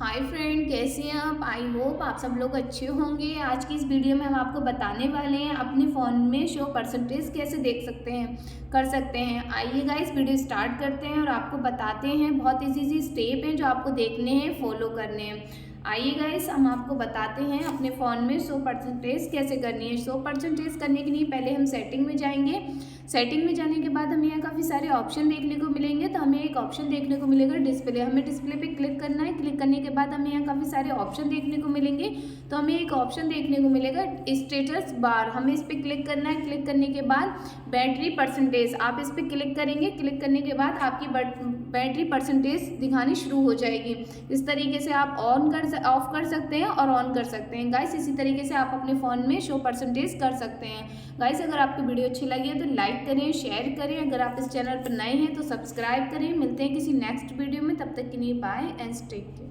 Hi friend, कैसे हैं आप। आई होप आप सब लोग अच्छे होंगे। आज की इस वीडियो में हम आपको बताने वाले हैं अपने फ़ोन में शो परसेंटेज कैसे देख सकते हैं, कर सकते हैं। आइए गाइस वीडियो स्टार्ट करते हैं और आपको बताते हैं। बहुत इजी स्टेप हैं जो आपको देखने हैं, फॉलो करने हैं। आइए गाइस हम आपको बताते हैं अपने फ़ोन में शो परसेंटेज कैसे करनी है। शो परसेंटेज करने के लिए पहले हम सेटिंग में जाएंगे। सेटिंग में जाने के बाद हमें यहाँ काफ़ी सारे ऑप्शन देखने को मिलेंगे। तो हमें एक ऑप्शन देखने को मिलेगा डिस्प्ले। हमें डिस्प्ले पे क्लिक करना है। क्लिक करने के बाद हमें यहाँ काफ़ी सारे ऑप्शन देखने को मिलेंगे। तो हमें एक ऑप्शन देखने को मिलेगा स्टेटस बार। हमें इस पर क्लिक करना है। क्लिक करने के बाद बैटरी परसेंटेज आप इस पर क्लिक करेंगे। क्लिक करने के बाद आपकी बैटरी परसेंटेज दिखानी शुरू हो जाएगी। इस तरीके से आप ऑफ कर सकते हैं और ऑन कर सकते हैं गाइस। इसी तरीके से आप अपने फ़ोन में शो परसेंटेज कर सकते हैं गाइस। अगर आपको वीडियो अच्छी लगी है तो लाइक करें, शेयर करें। अगर आप इस चैनल पर नए हैं तो सब्सक्राइब करें। मिलते हैं किसी नेक्स्ट वीडियो में, तब तक के लिए बाय एंड टेक केयर।